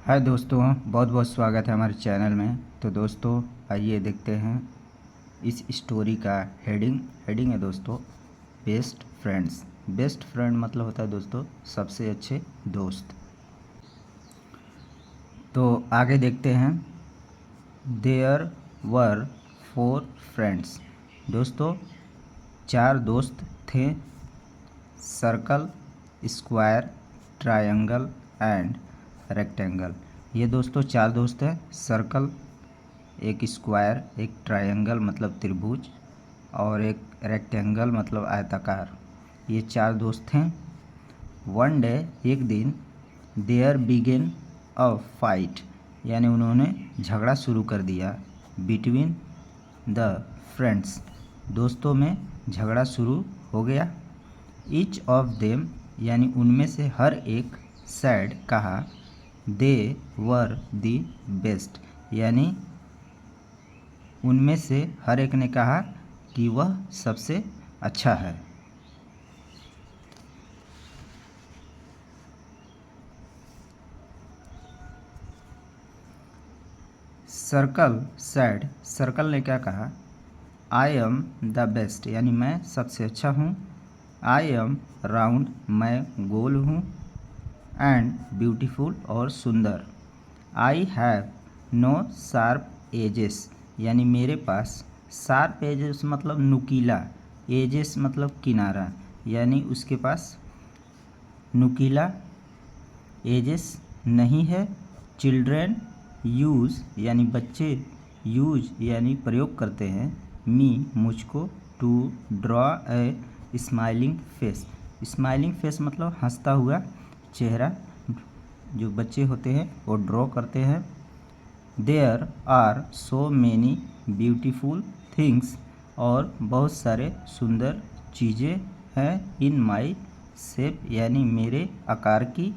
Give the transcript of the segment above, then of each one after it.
हाय दोस्तों, बहुत बहुत स्वागत है हमारे चैनल में। तो दोस्तों आइए देखते हैं इस स्टोरी का हेडिंग है दोस्तों बेस्ट फ्रेंड्स। बेस्ट फ्रेंड मतलब होता है दोस्तों सबसे अच्छे दोस्त। तो आगे देखते हैं। There were 4 friends. दोस्तों 4 दोस्त थे। Circle, square, triangle and rectangle. ये दोस्तों 4 दोस्त हैं। सर्कल, एक स्क्वायर, एक ट्रायंगल मतलब त्रिभुज और एक रेक्टेंगल मतलब आयताकार। ये 4 दोस्त हैं। वन डे, एक दिन, देयर बिगेन अ फाइट, यानी उन्होंने झगड़ा शुरू कर दिया। बिटवीन द फ्रेंड्स, दोस्तों में झगड़ा शुरू हो गया। ईच ऑफ देम, यानी उनमें से हर एक, सैड कहा, दे वर दी बेस्ट, यानी उनमें से हर एक ने कहा कि वह सबसे अच्छा है। सर्कल सैड, सर्कल ने क्या कहा, आई एम द बेस्ट, यानी मैं सबसे अच्छा हूँ। आई एम राउंड, मैं गोल हूँ। एंड ब्यूटीफुल, और सुंदर। I have no sharp edges, यानी मेरे पास शार्प एजेस मतलब नुकीला, एजेस मतलब किनारा, यानी उसके पास नुकीला एजेस नहीं है। चिल्ड्रेन यूज़, यानी बच्चे, यूज यानी प्रयोग करते हैं, मी मुझको, to draw a smiling face, smiling face मतलब हंसता हुआ चेहरा जो बच्चे होते हैं वो ड्रॉ करते हैं। There are so many beautiful things, और बहुत सारे सुंदर चीज़ें हैं। इन माई शेप, यानी मेरे आकार की।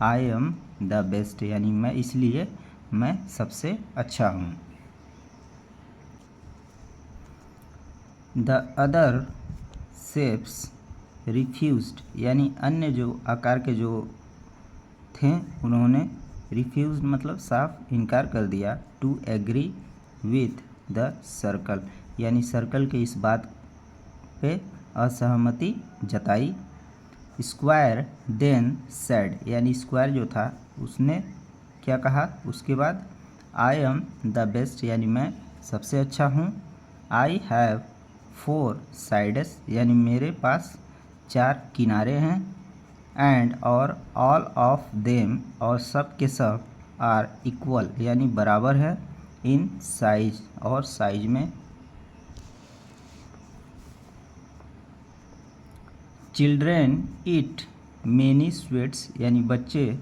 आई एम द बेस्ट, यानी मैं इसलिए मैं सबसे अच्छा हूँ। द अदर शेप्स रिफ्यूज्ड, यानी अन्य जो आकार के जो थे उन्होंने रिफ्यूज मतलब साफ इनकार कर दिया। To agree with the circle, यानी सर्कल के इस बात पे असहमति जताई। स्क्वायर देन सैड, यानी स्क्वायर जो था उसने क्या कहा उसके बाद, आई एम द बेस्ट, यानी मैं सबसे अच्छा हूँ। आई हैव 4 साइड्स, यानी मेरे पास 4 किनारे हैं। एंड और ऑल ऑफ देम, और सब के सब, आर इक्वल, यानी बराबर है। इन साइज, और साइज में। चिल्ड्रेन ईट मेनी स्वीट्स, यानी बच्चे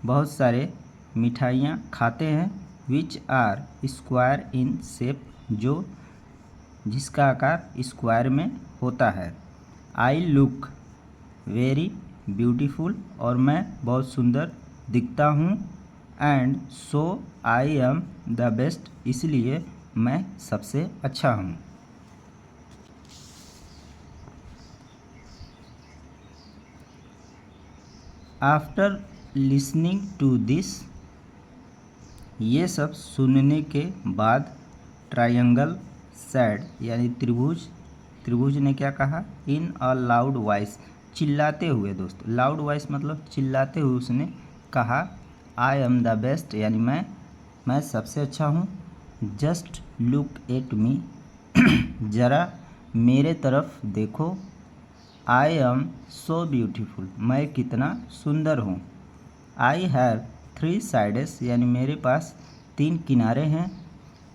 बहुत सारे मिठाइयाँ खाते हैं। Which are square in shape, जो जिसका आकार स्क्वायर में होता है। आई लुक वेरी ब्यूटीफुल, और मैं बहुत सुंदर दिखता हूँ। And so I am the best, इसलिए मैं सबसे अच्छा हूँ। आफ्टर लिसनिंग टू दिस, ये सब सुनने के बाद, ट्रायंगल सैड, यानी त्रिभुज ने क्या कहा, इन अ लाउड वॉइस, चिल्लाते हुए। दोस्त लाउड वॉइस मतलब चिल्लाते हुए उसने कहा, आई एम द बेस्ट, यानी मैं सबसे अच्छा हूँ। जस्ट लुक एट मी, ज़रा मेरे तरफ देखो। आई एम सो ब्यूटीफुल, मैं कितना सुंदर हूँ। आई हैव 3 साइड्स, यानी मेरे पास 3 किनारे हैं।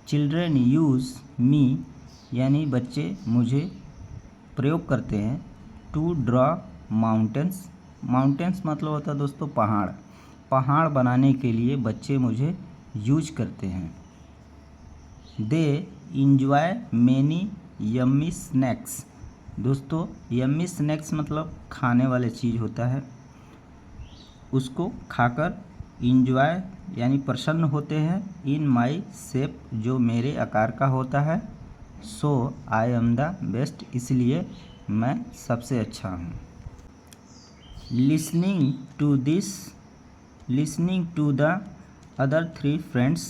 चिल्ड्रेन यूज़ मी, यानी बच्चे मुझे प्रयोग करते हैं। टू ड्रॉ माउंटेन्स, माउंटेन्स मतलब होता है दोस्तों पहाड़, पहाड़ बनाने के लिए बच्चे मुझे यूज करते हैं। They enjoy many yummy snacks, दोस्तों यम्मी स्नैक्स मतलब खाने वाले चीज़ होता है, उसको खाकर इंजॉय यानी प्रसन्न होते हैं। इन माई शेप, जो मेरे आकार का होता है। So I am the best, इसलिए मैं सबसे अच्छा हूँ। Listening to this listening to the other 3 friends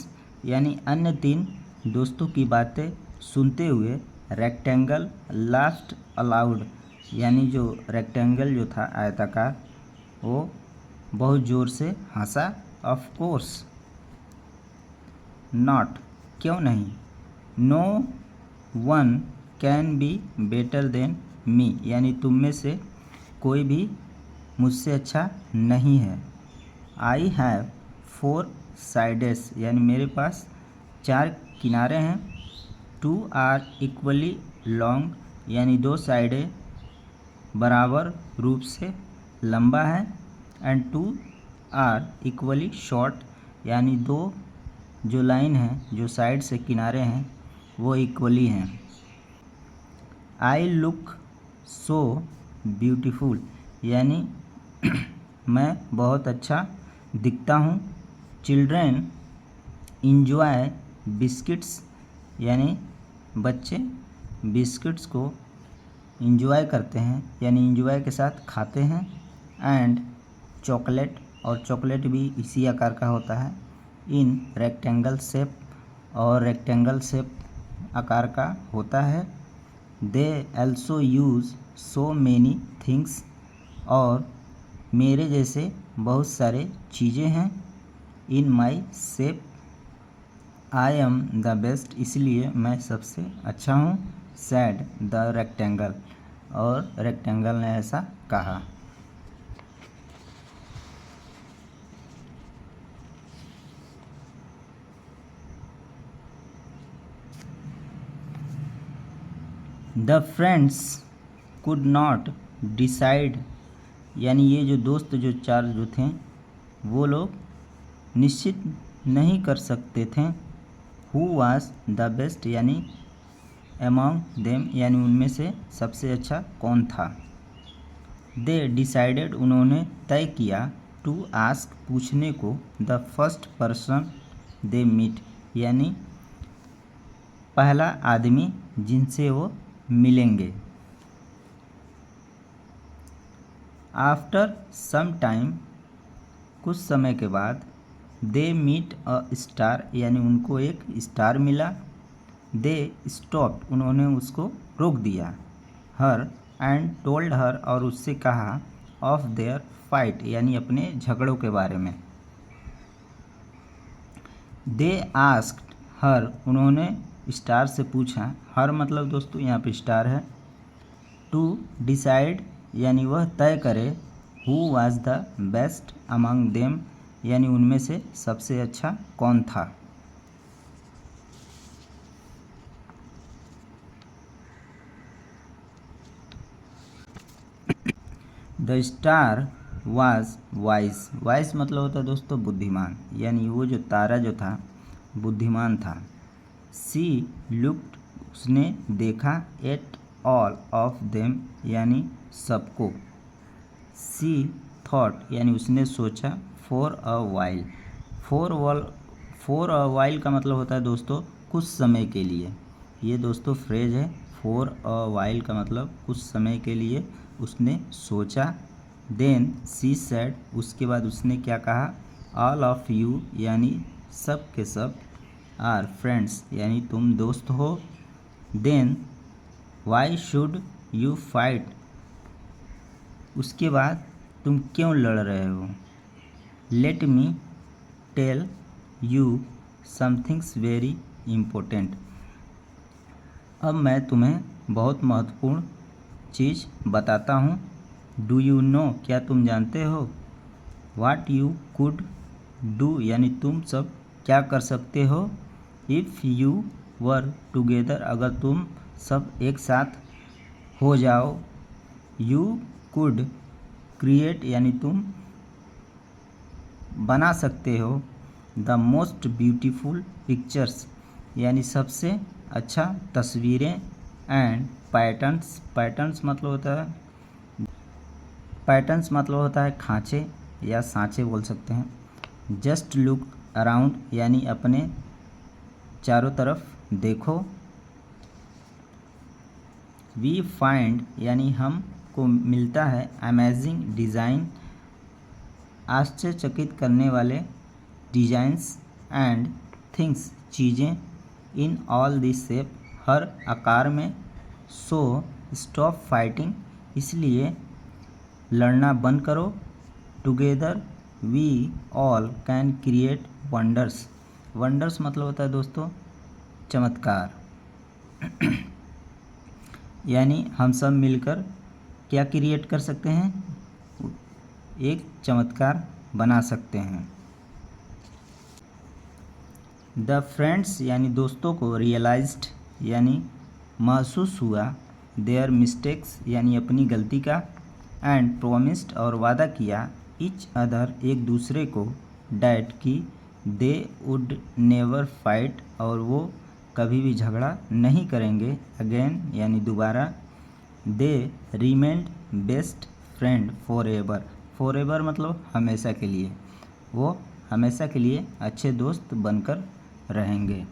यानी अन्य 3 दोस्तों की बातें सुनते हुए रेक्टेंगल लाफ्ड अलाउड यानी जो रेक्टेंगल जो था आयताकार वो बहुत ज़ोर से हंसा। ऑफ कोर्स नॉट क्यों नहीं, no one can be better than me यानी तुम में से कोई भी मुझसे अच्छा नहीं है। आई हैव 4 साइड्स यानी मेरे पास 4 किनारे हैं। 2 आर इक्वली लॉन्ग यानी 2 साइडें बराबर रूप से लंबा है। एंड 2 आर इक्वली शॉर्ट यानी 2 जो लाइन है जो साइड से किनारे हैं वो इक्वली हैं। आई लुक सो ब्यूटीफुल यानी मैं बहुत अच्छा दिखता हूँ। चिल्ड्रेन इंजॉय बिस्किट्स यानी बच्चे बिस्किट्स को इंजॉय करते हैं यानी इंजॉय के साथ खाते हैं। एंड चॉकलेट और चॉकलेट भी इसी आकार का होता है इन रेक्टेंगल शेप और रेक्टेंगल शेप आकार का होता है। They also use so many things और मेरे जैसे बहुत सारे चीज़ें हैं। In my shape I am the best इसलिए मैं सबसे अच्छा हूँ। सैड द रेक्टेंगल और रेक्टेंगल ने ऐसा कहा। The friends could not decide यानी ये जो दोस्त जो 4 जो थे वो लोग निश्चित नहीं कर सकते थे। हु वाज द बेस्ट यानी अमॉन्ग देम यानी उनमें से सबसे अच्छा कौन था। दे डिसाइडेड उन्होंने तय किया। टू आस्क पूछने को the first person they meet यानी पहला आदमी जिनसे वो मिलेंगे। आफ्टर सम टाइम कुछ समय के बाद दे मीट अ स्टार यानी उनको एक स्टार मिला। दे स्टॉप्ड उन्होंने उसको रोक दिया। हर एंड टोल्ड हर और उससे कहा ऑफ देयर फाइट यानी अपने झगड़ों के बारे में। दे आस्क्ड हर उन्होंने स्टार से पूछा। हर मतलब दोस्तों यहाँ पे स्टार है। टू डिसाइड यानी वह तय करे। Who was the best among them यानी उनमें से सबसे अच्छा कौन था। The star was wise wise मतलब होता है दोस्तों बुद्धिमान यानी वो जो तारा जो था बुद्धिमान था। सी लुक्ड उसने देखा। एट ऑल ऑफ देम यानी सबको। सी थॉट यानी उसने सोचा। For a while for a while का मतलब होता है दोस्तों कुछ समय के लिए। ये दोस्तों फ्रेज है। फॉर अ वाइल का मतलब कुछ समय के लिए उसने सोचा। देन सी सेड उसके बाद उसने क्या कहा। ऑल ऑफ यू यानी सब के सब आर फ्रेंड्स यानी तुम दोस्त हो। Then why should you fight उसके बाद तुम क्यों लड़ रहे हो। Let me tell you somethings very important अब मैं तुम्हें बहुत महत्वपूर्ण चीज़ बताता हूँ। डू यू नो क्या तुम जानते हो। वाट यू कुड डू यानी तुम सब क्या कर सकते हो। इफ़ यू वर टुगेदर अगर तुम सब एक साथ हो जाओ। यू कुड क्रिएट यानी तुम बना सकते हो। द मोस्ट ब्यूटीफुल पिक्चर्स यानी सबसे अच्छा तस्वीरें। एंड पैटर्न्स मतलब होता है खांचे या सांचे बोल सकते हैं। जस्ट लुक अराउंड यानी अपने चारों तरफ देखो। वी फाइंड यानी हमको मिलता है। अमेजिंग डिज़ाइन आश्चर्यचकित करने वाले डिजाइंस एंड थिंग्स चीज़ें इन ऑल दिस शेप हर आकार में। सो स्टॉप फाइटिंग इसलिए लड़ना बंद करो। Together we all can create wonders. Wonders मतलब होता है दोस्तों चमत्कार। यानी हम सब मिलकर क्या क्रिएट कर सकते हैं, एक चमत्कार बना सकते हैं। द फ्रेंड्स यानी दोस्तों को रियलाइज्ड यानी महसूस हुआ देयर मिस्टेक्स यानी अपनी गलती का, एंड प्रोमिस्ड और वादा किया ईच अदर एक दूसरे को, डैट की दे वुड नेवर फाइट और वो कभी भी झगड़ा नहीं करेंगे, अगेन यानी दोबारा, they remained best friend forever. Forever मतलब हमेशा के लिए, वो हमेशा के लिए अच्छे दोस्त बनकर रहेंगे।